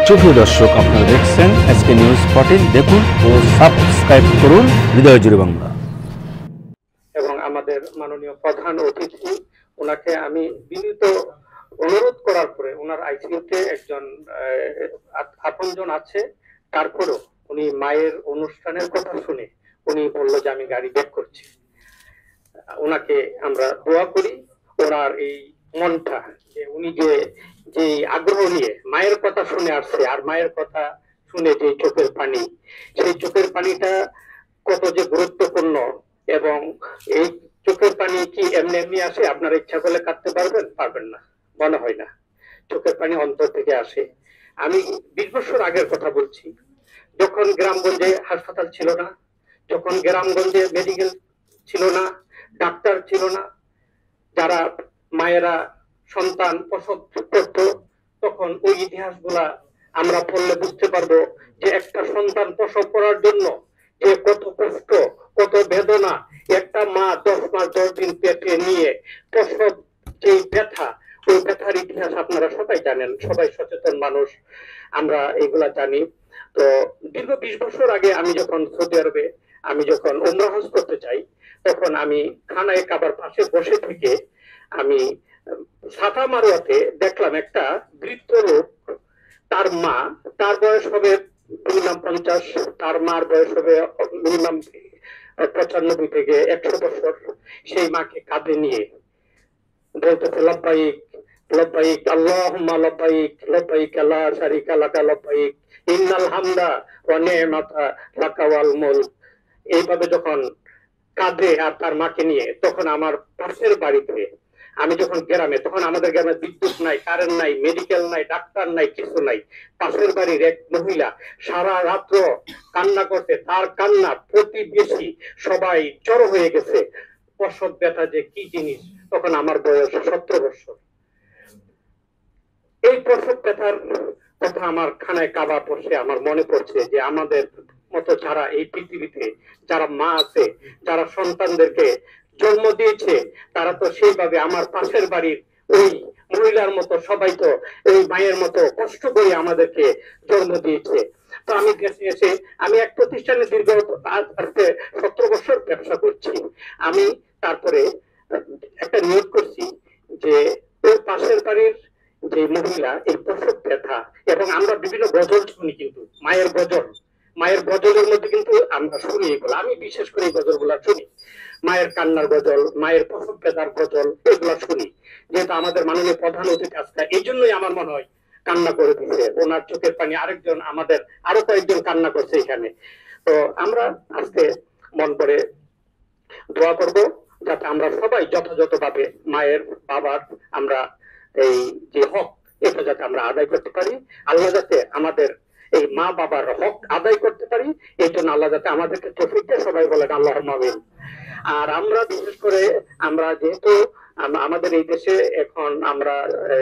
সুপ্রিয় দর্শক, আপনারা দেখছেন আজকে নিউজ 14। দেখুন ও সাবস্ক্রাইব করুন হৃদয় জুড়ে বাংলা। এবং আমাদের মাননীয় প্রধান অতিথি, ওনাকে আমি বিনীত অনুরোধ করার পরে, ওনার আইসিইউতে একজন আপনজন আছে, তারপরেও উনি মায়ের অনুষ্ঠানের কথা শুনে উনি বললো যে আমি গাড়ি বের করছি। ওনাকে আমরা দোয়া করি, ওনার এই মনটা, যে উনি যে আগ্রহ নিয়ে মায়ের কথা শুনে আসছে, আর মায়ের কথা শুনে যে চোখের পানি, সেই চোখের পানিটা কত যে গুরুত্বপূর্ণ। এবং এই চোখের পানি কি এমনি এমনি আসে? আপনারা ইচ্ছা করলে কাটতে পারবেন না, মনে হয় না। চোখের পানি অন্তর থেকে আসে। আমি 20 বছর আগের কথা বলছি, যখন গ্রামগঞ্জে হাসপাতাল ছিল না, যখন গ্রামগঞ্জে মেডিকেল ছিল না, ডাক্তার ছিল না, যারা মায়েরা সন্তান প্রসব করত, তখন ওই ইতিহাসগুলা আমরা পড়লে বুঝতে পারবো যে একটা সন্তান প্রসব করার জন্য যে কত কষ্ট, কত বেদনা, একটা মা 10 মাস 10 দিন পেটে নিয়ে প্রসব, যে ব্যথা, ওই ব্যথার ইতিহাস আপনারা সবাই জানেন, সবাই সচেতন মানুষ, আমরা এগুলা জানি। তো দীর্ঘ 20 বছর আগে আমি যখন সৌদি আরবে আমি যখন উমরা হজ করতে চাই, তখন আমি খানায় কাবার পাশে বসে থেকে আমি সাফা মারোয়াতে দেখলাম একটা বৃদ্ধ লোক, তার মা, তার বয়স হবে মিনিমাম 50, তার মার বয়স হবে মিনিমাম 95 থেকে 100 বছর। সেই মাকে কাঁধে নিয়ে বলতেছে লব্বাইক লব্বাইক আল্লাহুম্মা লব্বাইক লব্বাইক লা শারিকা লাকা লব্বাইক ইন্নাল হামদা ওয়া নি'মাতা লাকা ওয়াল মুলক। এইভাবে যখন কাঁধে আর তার মাকে নিয়ে, তখন আমার পাশের বাড়িতে, আমি যখন গ্রামে, তখন আমাদের গ্রামে বিদ্যুৎ নাই, কারেন্ট নাই, মেডিকেল নাই, ডাক্তার নাই, কিছু নাই। পাশের বাড়ির এক মহিলা সারা রাত্র কান্না করতে, তার কান্না প্রতিবেশী সবাই জড়ো হয়ে গেছে। প্রসব ব্যথা যে কি জিনিস, তখন আমার বয়স 17 বছর। এই প্রসব ব্যথার কথা আমার খানায় কাবা পড়ছে, আমার মনে পড়ছে যে আমাদের মতো যারা এই পৃথিবীতে, যারা মা আছে, যারা সন্তানদেরকে জন্ম দিয়েছে, তারা তো সেইভাবে আমার পাশের বাড়ির ওই মহিলার মতো সবাই তো এই মায়ের মতো কষ্ট করে আমাদেরকে জন্ম দিয়েছে। তো আমি দেশে এসে আমি এক প্রতিষ্ঠানে দীর্ঘ 17 বছর ব্যবসা করছি। আমি তারপরে একটা নিয়োগ করছি যে ওই পাশের বাড়ির যে মহিলা এই প্রসব ব্যথা, এবং আমরা বিভিন্ন গজল শুনি, কিন্তু মায়ের গজলের মধ্যে কিন্তু আমরা শুনি এগুলো, আমি বিশেষ করে এই গজল গুলা শুনি, মায়ের কান্নার গজল, মায়ের প্রসব ব্যথার গজল, এগুলা শুনি। যেহেতু আমাদের মাননীয় প্রধান অতিথি আজকে, এই জন্যই আমার মনে হয় কান্না করে দিচ্ছে, ওনার চোখের পানি আরেকজন, আমাদের আরো কয়েকজন কান্না করছে এখানে। তো আমরা আজকে মন করে দোয়া করব, যাতে আমরা সবাই যথাযথভাবে মায়ের, বাবার, আমরা এই যে হক, এটা যাতে আমরা আদায় করতে পারি। আল্লাহ যাতে আমাদের এই মা বাবার হক আদায় করতে পারি, এই জন্য আল্লাহ যাতে আমাদেরকে তৌফিক দেয়, সবাই বলেন আল্লাহুম্মা আমিন। আর আমরা বিশেষ করে, আমরা যেহেতু আমাদের এই দেশে এখন আমরা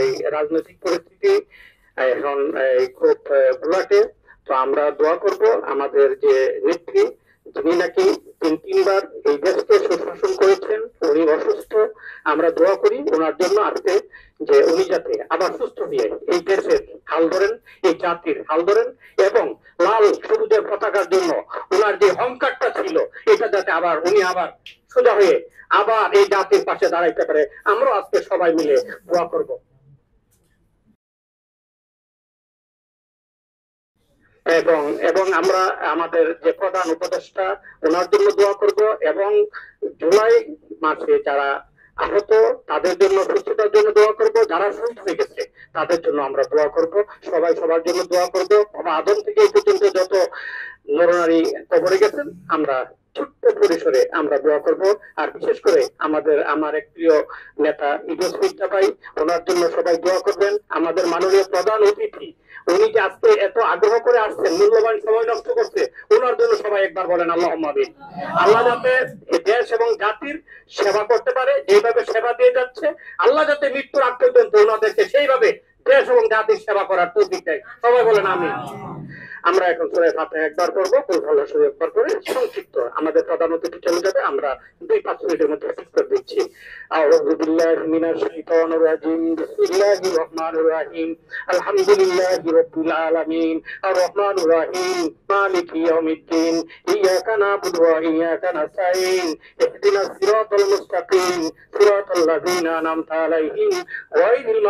এই রাজনৈতিক পরিস্থিতি এখন খুব ঘোলাটে, তো আমরা দোয়া করব আমাদের যে নেত্রী, যিনি নাকি 3বার এই দেশকে সুশাসন করেছেন, উনি অসুস্থ, আমরা দোয়া করি ওনার জন্য আজকে, যে উনি যাতে আবার সুস্থ হয়ে এই দেশের হাল ধরেন, এই জাতির হাল ধরেন, এবং লাল সবুজের পতাকার জন্য ওনার যে অহংকারটা ছিল, এটা যাতে আবার উনি আবার সোজা হয়ে আবার এই জাতির পাশে দাঁড়াইতে পারে। আমরা আজকে সবাই মিলে দোয়া করব। এবং আমরা আমাদের যে প্রধান উপদেষ্টা, ওনার জন্য দোয়া করব, এবং জুলাই মাসে যারা আহত, তাদের জন্য সুস্থতার জন্য দোয়া করব, যারা শহীদ হয়ে গেছে তাদের জন্য আমরা দোয়া করব, সবাই সবার জন্য দোয়া করব। আদম থেকে এই পর্যন্ত যত নরনারী কবরে গেছেন, আমরা ছোট্ট পরিসরে আমরা দোয়া করব। আর বিশেষ করে আমার এক প্রিয় নেতা ইদ্রিস মির্জা ভাই, ওনার জন্য সবাই দোয়া করবেন। আমাদের মাননীয় প্রধান অতিথি, উনি যে আজকে এত আগ্রহ করে আসছেন, মূল্যবান সময় নষ্ট করছে, ওনার জন্য সবাই একবার বলেন আল্লাহুম্মা আমিন। আল্লাহ যাতে দেশ এবং জাতির সেবা করতে পারে, যেভাবে সেবা দিয়ে যাচ্ছে, আল্লাহ যাতে মৃত্যুর আগ পর্যন্ত ওনাদেরকে সেইভাবে দেশ এবং জাতির সেবা করার তৌফিক দেয়। সবাই বলেন আমিন। আমরা এখন সূরা ফাতিহা একবার পড়বো, কুল আল্লাহু শুরু একবার করে সংক্ষিপ্ত আমাদের প্রধান অতিথি চলে যাবে, আমরা 2-5 মিনিটের মধ্যে শেষ করে দিচ্ছি। আউযু বিল্লাহি মিনাশ শাইতানির রাজিম, বিসমিল্লাহির রহমানির রহিম, আলহামদুলিল্লাহি রাব্বিল আলামিন, আর রহমানির রহিম, মালিকি ইয়াউমিদ্দিন, ইয়াকা না'বুদু ওয়া ইয়াকা নাস্তাঈন, ইহদিনাস সিরাতাল মুস্তাকিম, সিরাতাল লাযিনা আন'আমতা আলাইহিম গায়রিল